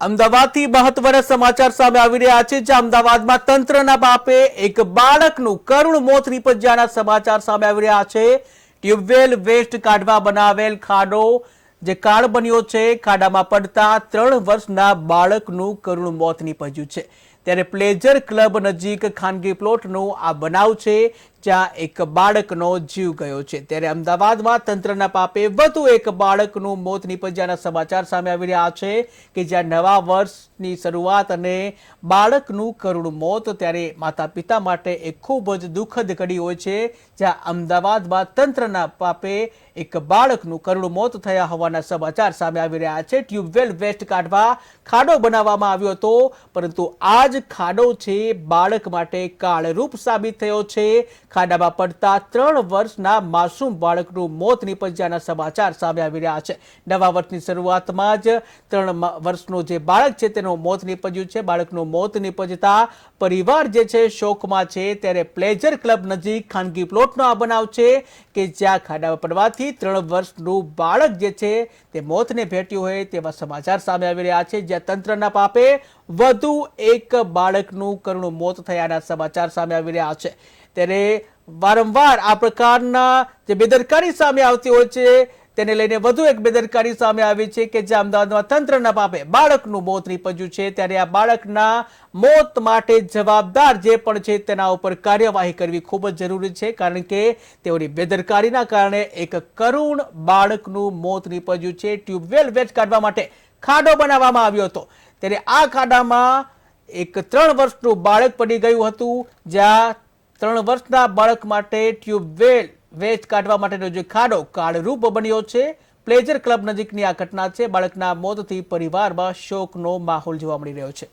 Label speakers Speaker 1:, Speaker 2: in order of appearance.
Speaker 1: અમદાવાદથી મહત્વના સમાચાર સામે આવી રહ્યા છે જ્યાં અમદાવાદમાં તંત્રના બાપે એક બાળકનું કરુણ મોત નીપજ્યાના સમાચાર સામે આવી રહ્યા છે। ટ્યુબવેલ વેસ્ટ કાઢવા બનાવેલ ખાડો જે કાળ બન્યો છે, ખાડામાં પડતા 3 વર્ષના બાળકનું કરુણ મોત નીપજ્યું છે। ત્યારે પ્લેજર ક્લબ નજીક ખાનગી પ્લોટનો આ બનાવ છે જ્યાં એક બાળકનો જીવ ગયો છે। ત્યારે અમદાવાદમાં તંત્રના પાપે વધુ એક બાળકનું મોત નીપજ્યાના સમાચાર સામે આવી રહ્યા છે કે જ્યાં નવા વર્ષની શરૂઆત અને બાળકનું કરુણ મોત, ત્યારે માતા પિતા માટે એક ખૂબ જ દુઃખદ ઘડી હોય છે જ્યાં અમદાવાદમાં તંત્રના પાપે એક બાળકનું કરુણ મોત થયા હોવાના સમાચાર સામે આવી રહ્યા છે। ટ્યુબવેલ વેસ્ટ કાઢવા ખાડો બનાવવામાં આવ્યો હતો, પરંતુ આ જ ખાડો છે બાળક માટે કાળરૂપ સાબિત થયો છે। ખાડામાં પડતા 3 વર્ષના માસૂમ બાળકનું મોત નીપજ્યાના સમાચાર સામે આવી રહ્યા છે। નવા વર્ષની શરૂઆતમાં જ 3 વર્ષનું જે બાળક છે તેનું મોત નીપજ્યું છે। બાળકનું મોત નીપજતા પરિવાર જે છે શોકમાં છે। ત્યારે પ્લેજર ક્લબ નજીક ખાનગી પ્લોટનો આ બનાવ છે કે જ્યાં ખાડામાં પડવાથી 3 વર્ષનું બાળક જે છે તે મોતને ભેટ્યું હોય તેવા સમાચાર સામે આવી રહ્યા છે, જ્યાં તંત્રના પાપે વધુ એક બાળકનું કરુણ મોત થયાના સમાચાર સામે આવી રહ્યા છે। ત્યારે વારંવાર આ પ્રકારના જે બેદરકારી સામે આવતી હોય છે તેને લઈને વધુ એક બેદરકારી સામે આવી છે કે જે અમદાવાદમાં તંત્રના પાપે બાળકનું મોત નીપજ્યું છે। ત્યારે આ બાળકના મોત માટે જવાબદાર જે પણ છે તેના ઉપર કાર્યવાહી કરવી ખૂબ જ જરૂરી છે, કારણ કે તેઓની બેદરકારીના કારણે એક કરુણ બાળકનું મોત નીપજ્યું છે। ટ્યુબવેલ વેસ્ટ કાઢવા માટે ખાડો બનાવવામાં આવ્યો હતો, ત્યારે આ ખાડામાં એક 3 વર્ષનું બાળક પડી ગયું હતું, જ્યાં 3 વર્ષના બાળક માટે ટ્યુબવેલ વેસ્ટ કાઢવા માટેનો જે ખાડો કાળરૂપ બન્યો છે। પ્લેજર ક્લબ નજીકની આ ઘટના છે। બાળકના મોતથી પરિવારમાં શોકનો માહોલ જોવા મળી રહ્યો છે।